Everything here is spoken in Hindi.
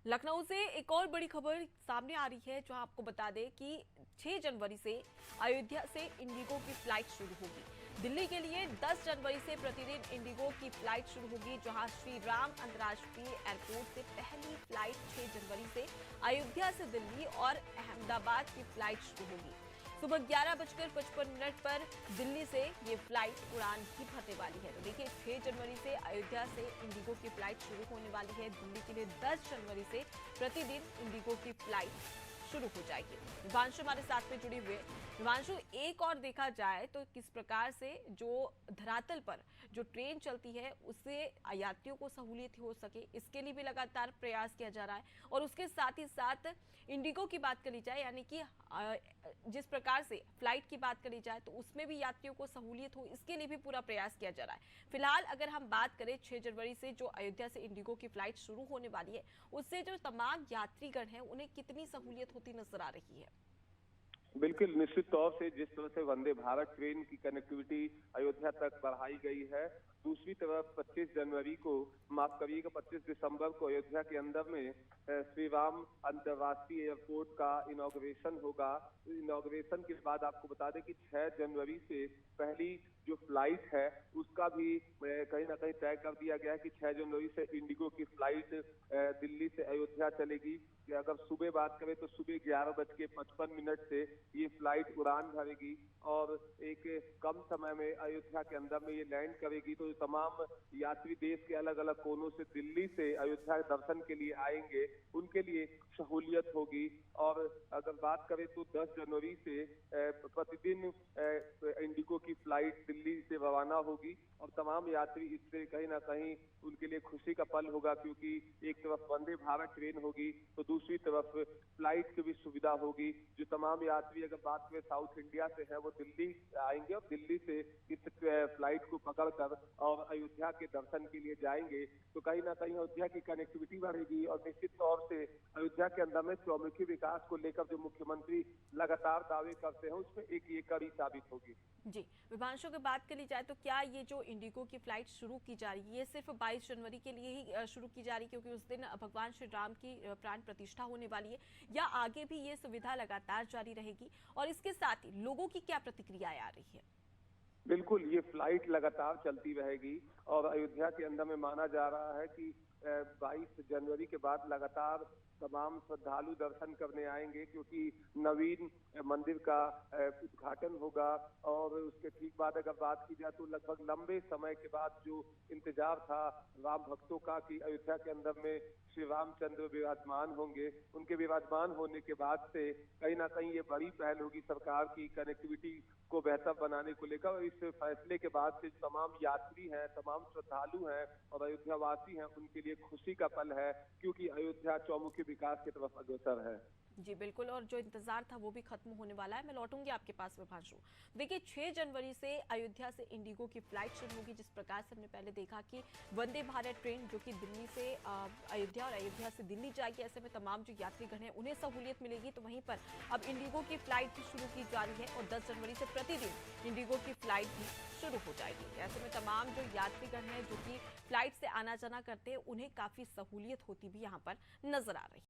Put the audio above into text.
लखनऊ से एक और बड़ी खबर सामने आ रही है, जहां आपको बता दें कि 6 जनवरी से अयोध्या से इंडिगो की फ्लाइट शुरू होगी। दिल्ली के लिए 10 जनवरी से प्रतिदिन इंडिगो की फ्लाइट शुरू होगी, जहां श्री राम अंतर्राष्ट्रीय एयरपोर्ट से पहली फ्लाइट 6 जनवरी से अयोध्या से दिल्ली और अहमदाबाद की फ्लाइट शुरू होगी। सुबह 11:55 पर दिल्ली से ये फ्लाइट उड़ान भी भरने वाली है। तो देखिए, 6 जनवरी से अयोध्या से इंडिगो की फ्लाइट शुरू होने वाली है। दिल्ली के लिए 10 जनवरी से प्रतिदिन इंडिगो की फ्लाइट शुरू हो जाएगी। विभांशु हमारे साथ में जुड़ी हुए। विभांशु, एक और देखा जाए तो किस प्रकार से जो धरातल पर जो ट्रेन चलती है उससे यात्रियों को सहूलियत हो सके, इसके लिए भी लगातार प्रयास किया जा रहा है। और उसके साथ ही साथ इंडिगो की बात करी जाए, यानी कि जिस प्रकार से फ्लाइट की बात करी जाए तो उसमें भी यात्रियों को सहूलियत हो, इसके लिए भी पूरा प्रयास किया जा रहा है। फिलहाल अगर हम बात करें 6 जनवरी से जो अयोध्या से इंडिगो की फ्लाइट शुरू होने वाली है, उससे जो तमाम यात्रीगण हैं उन्हें कितनी सहूलियत होती नजर आ रही है? बिल्कुल, निश्चित तौर से जिस तरह से वंदे भारत ट्रेन की कनेक्टिविटी अयोध्या तक बढ़ाई गई है, दूसरी तरफ 25 जनवरी को, माफ करिएगा 25 दिसंबर को अयोध्या के अंदर में श्री राम अंतर्राष्ट्रीय एयरपोर्ट का इनॉग्रेशन होगा। इनॉग्रेशन के बाद आपको बता दें कि 6 जनवरी से पहली जो फ्लाइट है उसका भी कहीं ना कहीं तय कर दिया गया है कि 6 जनवरी से इंडिगो की फ्लाइट दिल्ली से अयोध्या चलेगी। अगर सुबह बात करें तो सुबह 11:55 से ये फ्लाइट उड़ान भरेगी और एक कम समय में अयोध्या के अंदर में ये लैंड करेगी। तो तमाम यात्री देश के अलग अलग कोनों से दिल्ली से अयोध्या दर्शन के लिए आएंगे, उनके लिए सहूलियत होगी। और अगर बात करें तो 10 जनवरी से प्रतिदिन इंडिगो की फ्लाइट दिल्ली से रवाना होगी और तमाम यात्री इससे कहीं ना कहीं उनके लिए खुशी का पल होगा, क्योंकि एक तरफ वंदे भारत ट्रेन होगी तो दूसरी तरफ फ्लाइट की भी सुविधा होगी। जो तमाम यात्री अगर बात करें साउथ इंडिया से है वो दिल्ली आएंगे और दिल्ली से इस फ्लाइट को पकड़कर और अयोध्या के दर्शन के लिए जाएंगे। तो कहीं ना कहीं अयोध्या की कनेक्टिविटी बढ़ेगी और निश्चित तौर से अयोध्या के अंदर में चौमुखी विकास को लेकर जो मुख्यमंत्री लगातार दावे करते हैं उसमें एक ये कड़ी साबित होगी। जी, विभांशु की बात करी जाए तो क्या ये जो इंडिगो की फ्लाइट शुरू की जा रही है, ये सिर्फ 22 जनवरी के लिए ही शुरू की जा रही है क्योंकि उस दिन भगवान श्री राम की प्राण प्रतिष्ठा होने वाली है, या आगे भी ये सुविधा लगातार जारी रहेगी? और इसके साथ ही लोगों की क्या प्रतिक्रियाएं आ रही है? बिल्कुल, ये फ्लाइट लगातार चलती रहेगी और अयोध्या के अंदर में माना जा रहा है कि 22 जनवरी के बाद लगातार तमाम श्रद्धालु दर्शन करने आएंगे, क्योंकि नवीन मंदिर का उद्घाटन होगा। और उसके ठीक बाद अगर बात की जाए तो लगभग लंबे समय के बाद जो इंतजार था राम भक्तों का कि अयोध्या के अंदर में श्री रामचंद्र विराजमान होंगे, उनके विराजमान होने के बाद से कहीं ना कहीं ये बड़ी पहल होगी सरकार की कनेक्टिविटी को बेहतर बनाने को लेकर। और इस फैसले के बाद से तमाम यात्री हैं, तमाम श्रद्धालु हैं और अयोध्या वासी हैं, उनके लिए खुशी का पल है, क्योंकि अयोध्या चौमुखी विकास की तरफ अग्रसर है। जी बिल्कुल, और जो इंतजार था वो भी खत्म होने वाला है। मैं लौटूंगी आपके पास विभांशु। देखिए, 6 जनवरी से अयोध्या से इंडिगो की फ्लाइट शुरू होगी। जिस प्रकार से हमने पहले देखा कि वंदे भारत ट्रेन जो कि दिल्ली से अयोध्या और अयोध्या से दिल्ली जाएगी, ऐसे में तमाम जो यात्रीगण हैं उन्हें सहूलियत मिलेगी। तो वहीं पर अब इंडिगो की फ्लाइट भी शुरू की जा रही है और 10 जनवरी से प्रतिदिन इंडिगो की फ्लाइट भी शुरू हो जाएगी। ऐसे में तमाम जो यात्रीगण हैं जो कि फ्लाइट से आना जाना करते हैं उन्हें काफी सहूलियत होती भी यहाँ पर नजर आ रही है।